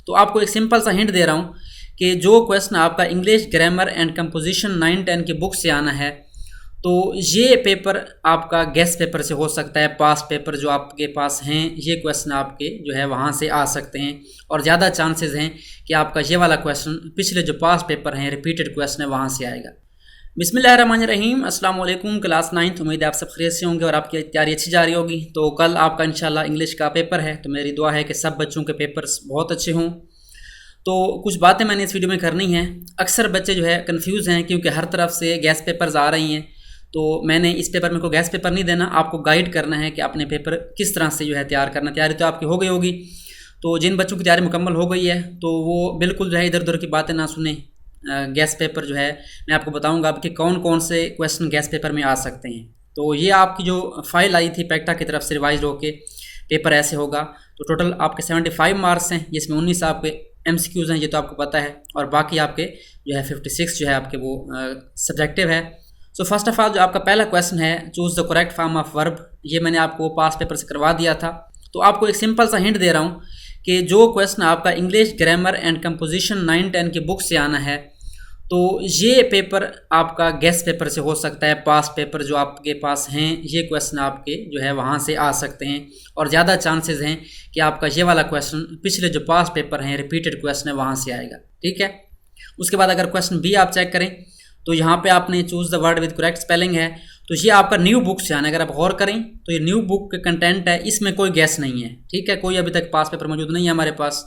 तो आपको एक सिंपल सा हिंट दे रहा हूँ कि जो क्वेश्चन आपका इंग्लिश ग्रामर एंड कंपोजिशन 9-10 की बुक से आना है, तो ये पेपर आपका गेस्ट पेपर से हो सकता है। पास पेपर जो आपके पास हैं, ये क्वेश्चन आपके जो है वहाँ से आ सकते हैं, और ज़्यादा चांसेस हैं कि आपका ये वाला क्वेश्चन पिछले जो पास पेपर हैं, रिपीटेड क्वेश्चन है, वहाँ से आएगा। बिस्मिल्लाहिर्रहमानिर्रहीम, अस्सलाम वालेकुम। क्लास 9th, उम्मीद है आप सब खैरियत से होंगे और आपकी तैयारी अच्छी जा रही होगी। तो कल आपका इंशाल्लाह इंग्लिश का पेपर है, तो मेरी दुआ है कि सब बच्चों के पेपर्स बहुत अच्छे हों। तो कुछ बातें मैंने इस वीडियो में करनी हैं। अक्सर बच्चे जो है कंफ्यूज हैं क्योंकि हर तरफ से गेस्ट पेपर्स आ रही हैं, तो मैंने इस पेपर में कोई गेस्ट पेपर नहीं देना, आपको गाइड करना है कि अपने पेपर किस तरह से जो है तैयार करना। तैयारी तो आपकी हो गई होगी, तो जिन बच्चों की तैयारी मुकम्मल हो गई है तो वो बिल्कुल जो है इधर उधर की बातें ना सुने। गेस्ट पेपर जो है मैं आपको बताऊंगा आपके कौन कौन से क्वेश्चन गेस्ट पेपर में आ सकते हैं। तो ये आपकी जो फाइल आई थी पैक्टा की तरफ से रिवाइज होके पेपर ऐसे होगा। तो टोटल आपके 75 मार्क्स हैं, जिसमें 19 आपके MCQs हैं, ये तो आपको पता है, और बाकी आपके जो है 56 जो है आपके वो सब्जेक्टिव है। सो फर्स्ट ऑफ ऑल जो आपका पहला क्वेश्चन है, choose the correct form of verb, ये मैंने आपको पास पेपर से करवा दिया था। तो आपको एक सिंपल सा हिंट दे रहा हूँ कि जो क्वेश्चन आपका इंग्लिश ग्रामर एंड कंपोजिशन 9-10 की बुक से आना है, तो ये पेपर आपका गेस्ट पेपर से हो सकता है। पास पेपर जो आपके पास हैं, ये क्वेश्चन आपके जो है वहाँ से आ सकते हैं, और ज़्यादा चांसेस हैं कि आपका ये वाला क्वेश्चन पिछले जो पास पेपर हैं, रिपीटेड क्वेश्चन है, वहाँ से आएगा। ठीक है। उसके बाद अगर क्वेश्चन बी आप चेक करें तो यहाँ पे आपने choose the word with correct spelling है, तो ये आपका न्यू बुक से आना है। अगर आप गौर करें तो ये न्यू बुक के कंटेंट है, इसमें कोई गैस नहीं है। ठीक है, कोई अभी तक पास पेपर मौजूद नहीं है हमारे पास।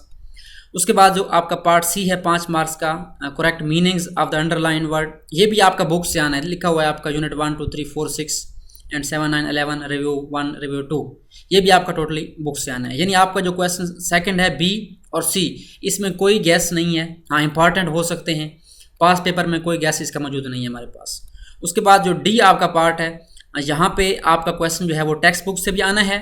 उसके बाद जो आपका पार्ट सी है 5 मार्क्स का, correct meanings of the underline word, ये भी आपका बुक से आना है। लिखा हुआ है आपका यूनिट 1, 2, 3, 4, 6 एंड 7, 9, 11, रिव्यू 1, रिव्यू 2, ये भी आपका टोटली बुक से आना है। यानी आपका जो क्वेश्चन सेकंड है बी और सी, इसमें कोई गैस नहीं है। हाँ, इंपॉर्टेंट हो सकते हैं, पास पेपर में कोई गैस इसका मौजूद नहीं है हमारे पास। उसके बाद जो डी आपका पार्ट है, यहाँ पे आपका क्वेश्चन जो है वो टेक्स्ट बुक से भी आना है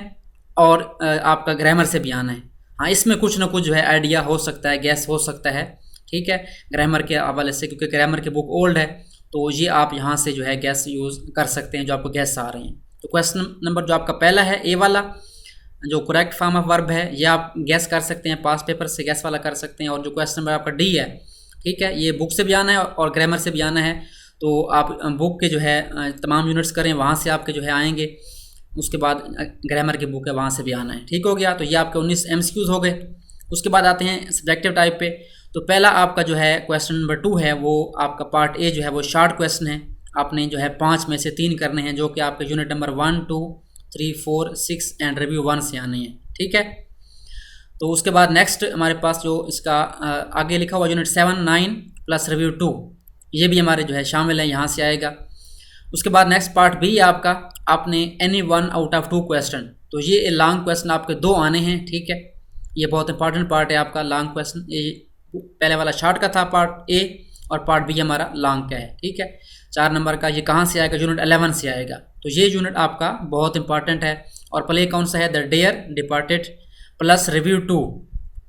और आपका ग्रामर से भी आना है। हाँ, इसमें कुछ ना कुछ जो है आइडिया हो सकता है, गैस हो सकता है। ठीक है, ग्रामर के हवाले से, क्योंकि ग्रामर की बुक ओल्ड है, तो ये आप यहाँ से जो है गैस यूज़ कर सकते हैं जो आपको गैस आ रहे हैं। तो क्वेश्चन नंबर जो आपका पहला है ए वाला, जो करेक्ट फॉर्म ऑफ वर्ब है, ये आप गैस कर सकते हैं, पास पेपर से गैस वाला कर सकते हैं। और जो क्वेश्चन नंबर आपका डी है, ठीक है, ये बुक से भी आना है और ग्रामर से भी आना है, तो आप बुक के जो है तमाम यूनिट्स करें, वहाँ से आपके जो है आएंगे। उसके बाद ग्रामर की बुक है, वहाँ से भी आना है। ठीक हो गया, तो ये आपके 19 MCQs हो गए। उसके बाद आते हैं सब्जेक्टिव टाइप पे। तो पहला आपका जो है क्वेश्चन नंबर 2 है, वो आपका पार्ट ए जो है वो शॉर्ट क्वेश्चन है। आपने जो है 5 में से 3 करने हैं, जो कि आपके यूनिट नंबर 1, 2, 3, 4, 6 एंड रिव्यू 1 से आने हैं। ठीक है। तो उसके बाद नेक्स्ट हमारे पास जो इसका आगे लिखा हुआ यूनिट 7, 9 प्लस रिव्यू 2, ये भी हमारे जो है शामिल है, यहाँ से आएगा। उसके बाद नेक्स्ट पार्ट भी आपका, आपने एनी 1 आउट ऑफ 2 क्वेश्चन, तो ये लॉन्ग क्वेश्चन आपके 2 आने हैं। ठीक है, ये बहुत इंपॉर्टेंट पार्ट है आपका लॉन्ग क्वेश्चन। ये पहले वाला शॉर्ट का था पार्ट ए, और पार्ट बी हमारा लॉन्ग का है। ठीक है, 4 नंबर का, ये कहाँ से आएगा? यूनिट 11 से आएगा। तो ये यूनिट आपका बहुत इंपॉर्टेंट है। और प्ले कौन सा है? The dear departed plus review 2,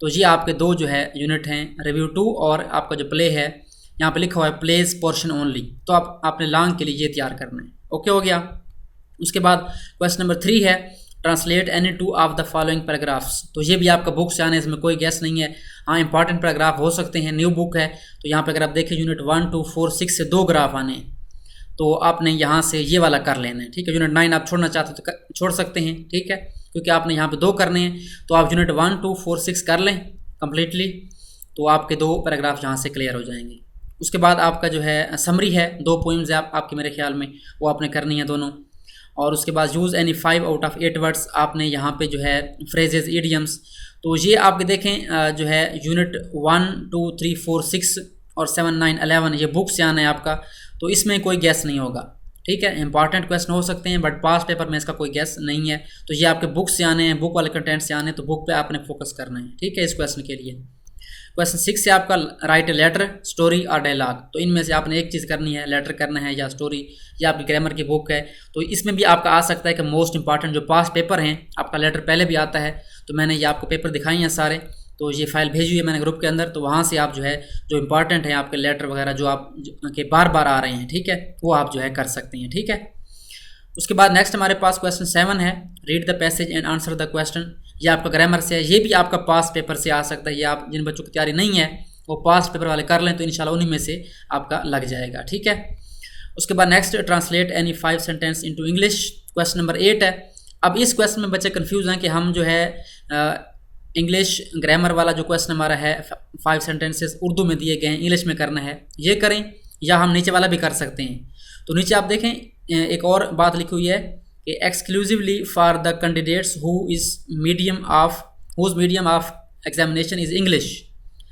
तो ये आपके 2 जो है यूनिट हैं, रिव्यू 2 और आपका जो प्ले है, यहाँ पे लिखा हुआ है प्लेस पोर्शन ओनली, तो आपने लॉन्ग के लिए ये तैयार करना है। ओके हो गया। उसके बाद क्वेश्चन नंबर 3 है, translate any 2 of the following paragraphs, तो ये भी आपका बुक से आने, इसमें कोई गैस नहीं है। हाँ, इंपॉर्टेंट पैराग्राफ हो सकते हैं, न्यू बुक है, तो यहाँ पे अगर आप देखें यूनिट 1, 2, 4, 6 से 2 ग्राफ आने, तो आपने यहाँ से ये वाला कर लेना है। ठीक है, यूनिट 9 आप छोड़ना चाहते तो छोड़ सकते हैं। ठीक है, क्योंकि आपने यहाँ पे 2 करने हैं, तो आप यूनिट 1, 2, 4, 6 कर लें कम्प्लीटली, तो आपके 2 पैराग्राफ यहाँ से क्लियर हो जाएंगे। उसके बाद आपका जो है समरी है, 2 पोइम्स है आपके मेरे ख्याल में, वो आपने करनी है दोनों। और उसके बाद use any 5 out of 8 words, आपने यहाँ पे जो है फ्रेजेस, इडियम्स, तो ये आपके देखें जो है यूनिट 1, 2, 3, 4, 6 और 7, 9, 11 ये बुक से आना है आपका, तो इसमें कोई गैस नहीं होगा। ठीक है, इंपॉर्टेंट क्वेश्चन हो सकते हैं, बट पास पेपर में इसका कोई गैस नहीं है। तो ये आपके बुक से आने हैं, बुक वाले कंटेंट से आने हैं, तो बुक पे आपने फोकस करना है। ठीक है, इस क्वेश्चन के लिए। क्वेश्चन 6 से आपका राइट ए लेटर, स्टोरी और डायलॉग, तो इनमें से आपने एक चीज़ करनी है, लेटर करना है या स्टोरी, या आपकी ग्रामर की बुक है। तो इसमें भी आपका आ सकता है कि मोस्ट इंपॉर्टेंट जो पास पेपर हैं, आपका लेटर पहले भी आता है, तो मैंने ये आपको पेपर दिखाई हैं सारे, तो ये फाइल भेजी है मैंने ग्रुप के अंदर, तो वहाँ से आप जो है जो इंपॉर्टेंट है आपके लेटर वगैरह जो आप के बार बार आ रहे हैं, ठीक है, वो आप जो है कर सकते हैं। ठीक है, उसके बाद नेक्स्ट हमारे पास क्वेश्चन 7 है, read the passage and answer the question. ये आपका ग्रामर से है, ये भी आपका पास पेपर से आ सकता है। ये आप जिन बच्चों की तैयारी नहीं है वो पास पेपर वाले कर लें तो इंशाल्लाह उन्हीं में से आपका लग जाएगा, ठीक है। उसके बाद next, translate any 5 sentence into English, question number 8 है। अब इस क्वेश्चन में बच्चे कंफ्यूज हैं कि हम जो है इंग्लिश ग्रामर वाला जो क्वेश्चन हमारा है 5 सेंटेंसेस उर्दू में दिए गए हैं, इंग्लिश में करना है, ये करें या हम नीचे वाला भी कर सकते हैं। तो नीचे आप देखें एक और बात लिखी हुई है कि exclusively for the candidates whose medium of examination is English,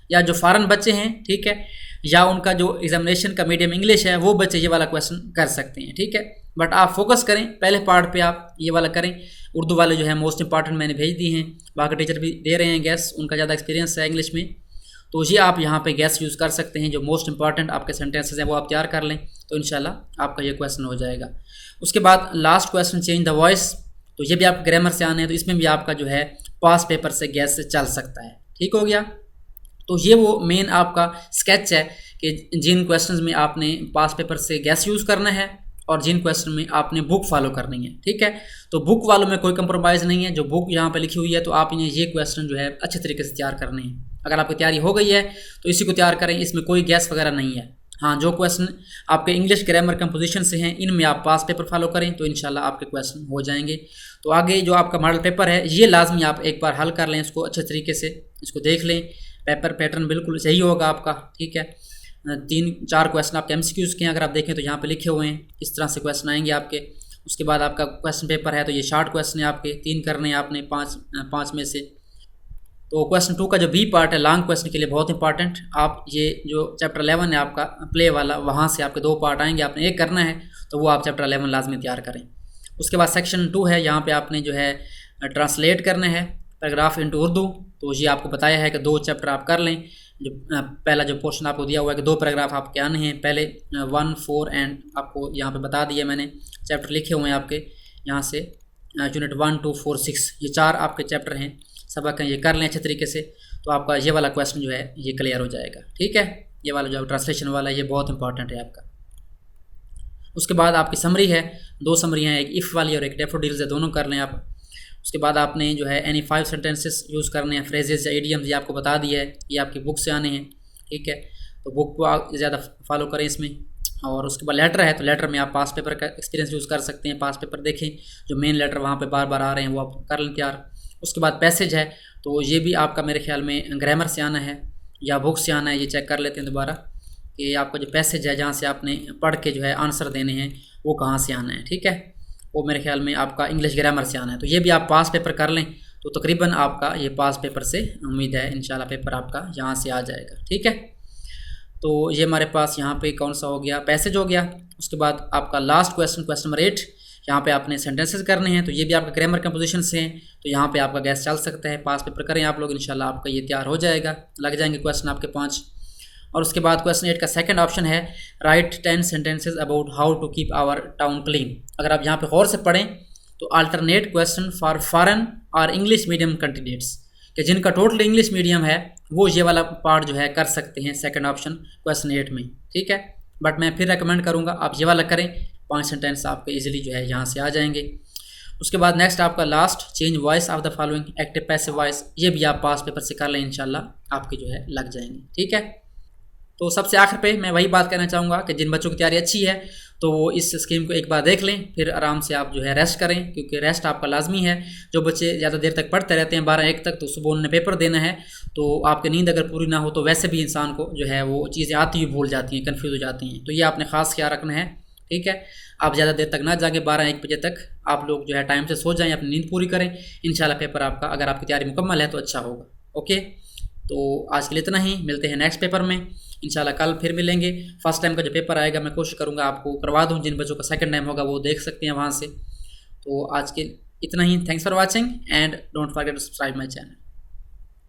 या जो फ़ॉरेन बच्चे हैं, ठीक है, या उनका जो एग्जामिनेशन का मीडियम इंग्लिश है वो बच्चे ये वाला क्वेश्चन कर सकते हैं, ठीक है। बट आप फोकस करें पहले पार्ट पे, आप ये वाला करें। उर्दू वाले जो है मोस्ट इंपॉर्टेंट मैंने भेज दिए हैं, बाकी टीचर भी दे रहे हैं गैस, उनका ज़्यादा एक्सपीरियंस है इंग्लिश में, तो ये आप यहाँ पे गैस यूज़ कर सकते हैं। जो मोस्ट इंपॉर्टेंट आपके सेंटेंसेस हैं वो आप तैयार कर लें तो इंशाल्लाह आपका ये क्वेश्चन हो जाएगा। उसके बाद last question, change the voice, तो ये भी आप ग्रामर से आने हैं, तो इसमें भी आपका जो है पास पेपर से गैस से चल सकता है, ठीक हो गया। तो ये वो मेन आपका स्केच है कि जिन क्वेश्चंस में आपने पास पेपर से गैस यूज़ करना है और जिन क्वेश्चन में आपने बुक फॉलो करनी है, ठीक है। तो बुक वालों में कोई कंप्रोमाइज़ नहीं है, जो बुक यहाँ पे लिखी हुई है तो आप इन्हें ये क्वेश्चन जो है अच्छे तरीके से तैयार करने हैं। अगर आपकी तैयारी हो गई है तो इसी को तैयार करें, इसमें कोई गैस वगैरह नहीं है। हाँ, जो क्वेश्चन आपके इंग्लिश ग्रामर कंपोजिशन से हैं इनमें आप पास पेपर फॉलो करें तो इंशाल्लाह आपके क्वेश्चन हो जाएंगे। तो आगे जो आपका मॉडल पेपर है ये लाजमी आप एक बार हल कर लें, इसको अच्छे तरीके से इसको देख लें, पेपर पैटर्न बिल्कुल सही होगा आपका, ठीक है। 3-4 क्वेश्चन आपके MCQs के हैं, अगर आप देखें तो यहाँ पे लिखे हुए हैं इस तरह से क्वेश्चन आएंगे आपके। उसके बाद आपका क्वेश्चन पेपर है तो ये शॉर्ट क्वेश्चन है आपके, 3 करने हैं आपने 5 में से। तो क्वेश्चन 2 का जो बी पार्ट है लॉन्ग क्वेश्चन के लिए बहुत इंपॉर्टेंट, आप ये जो चैप्टर 11 है आपका प्ले वाला, वहाँ से आपके 2 पार्ट आएंगे, आपने एक करना है तो वो आप चैप्टर 11 लाजमी तैयार करें। उसके बाद सेक्शन 2 है, यहाँ पे आपने जो है ट्रांसलेट करना है पैराग्राफ इनटू उर्दू। तो ये आपको बताया है कि 2 चैप्टर आप कर लें। जो पहला जो पोर्शन आपको दिया हुआ है कि 2 पैराग्राफ आपके आने हैं, पहले 1, 4 एंड आपको यहाँ पे बता दिया मैंने, चैप्टर लिखे हुए हैं आपके यहाँ से, यूनिट 1, 2, 4, 6 ये 4 आपके चैप्टर हैं, सबक हैं, ये कर लें अच्छे तरीके से तो आपका ये वाला क्वेश्चन जो है ये क्लियर हो जाएगा, ठीक है। ये वाला जो ट्रांसलेशन वाला ये बहुत इंपॉर्टेंट है आपका। उसके बाद आपकी समरी है, 2 समरी हैं, एक इफ़ वाली और एक डैफोडिल्स है, दोनों कर लें आप। उसके बाद आपने जो है एनी 5 सेंटेंसेस यूज़ करने हैं, फ्रेजेस या इडियम्स ये आपको बता दिया है, ये आपकी बुक से आने हैं, ठीक है। तो बुक को आप ज़्यादा फॉलो करें इसमें। और उसके बाद लेटर है तो लेटर में आप पास पेपर का एक्सपीरियंस यूज़ कर सकते हैं, पास पेपर देखें, जो मेन लेटर वहाँ पे बार बार आ रहे हैं वो आप कर लें तैयार। उसके बाद पैसेज है तो ये भी आपका मेरे ख्याल में ग्रामर से आना है या बुक से आना है, ये चेक कर लेते हैं दोबारा कि आपका जो पैसेज है जहाँ से आपने पढ़ के जो है आंसर देने हैं वो कहाँ से आना है, ठीक है। वो मेरे ख्याल में आपका इंग्लिश ग्रामर से आना है, तो ये भी आप पास पेपर कर लें तो तकरीबन आपका ये पास पेपर से उम्मीद है इंशाल्लाह पेपर आपका यहाँ से आ जाएगा, ठीक है। तो ये हमारे पास यहाँ पे कौन सा हो गया, पैसेज हो गया। उसके बाद आपका लास्ट क्वेश्चन, क्वेश्चन नंबर 8, यहाँ पे आपने सेंटेंसेस करने हैं, तो ये भी आपका ग्रामर कंपोजिशन से हैं, तो यहाँ पे आपका गैस चल सकता है। पास पेपर करें आप लोग, इंशाल्लाह आपका ये तैयार हो जाएगा, लग जाएंगे क्वेश्चन आपके 5। और उसके बाद क्वेश्चन 8 का सेकंड ऑप्शन है right 10 sentences about how to keep our town clean. अगर आप यहाँ पे गौर से पढ़ें तो अल्टरनेट क्वेश्चन फॉर फॉरेन और इंग्लिश मीडियम कैंडिडेट्स, कि जिनका टोटल इंग्लिश मीडियम है वो ये वाला पार्ट जो है कर सकते हैं सेकंड ऑप्शन क्वेश्चन 8 में, ठीक है। बट मैं फिर रेकमेंड करूँगा आप ये वाला करें, 5 सेंटेंस आपके इजीली जो है यहाँ से आ जाएंगे। उसके बाद नेक्स्ट आपका last, change voice of the following active passive voice, ये भी आप पास पेपर से कर लें, इंशाल्लाह आपके जो है लग जाएंगे, ठीक है। तो सबसे आखिर पे मैं वही बात कहना चाहूँगा कि जिन बच्चों की तैयारी अच्छी है तो वो इस स्कीम को एक बार देख लें, फिर आराम से आप जो है रेस्ट करें, क्योंकि रेस्ट आपका लाजमी है। जो बच्चे ज़्यादा देर तक पढ़ते रहते हैं 12-1 तक, तो सुबह उन्हें पेपर देना है, तो आपकी नींद अगर पूरी ना हो तो वैसे भी इंसान को जो है वो चीज़ें आती हुई भूल जाती हैं, कन्फ्यूज़ हो जाती हैं। तो ये आपने ख़ास ख्याल रखना है, ठीक है। आप ज़्यादा देर तक ना जागे, 12-1 बजे तक आप लोग जो है टाइम से सो जाएं, अपनी नींद पूरी करें, इंशाल्लाह पेपर आपका अगर आपकी तैयारी मुकम्मल है तो अच्छा होगा। ओके, तो आज के लिए इतना ही, मिलते हैं नेक्स्ट पेपर में इंशाल्लाह। कल फिर मिलेंगे। फर्स्ट टाइम का जो पेपर आएगा मैं कोशिश करूँगा आपको करवा दूँ, जिन बच्चों का सेकंड टाइम होगा वो देख सकते हैं वहाँ से। तो आज के इतना ही, thanks for watching and don't forget to subscribe my channel.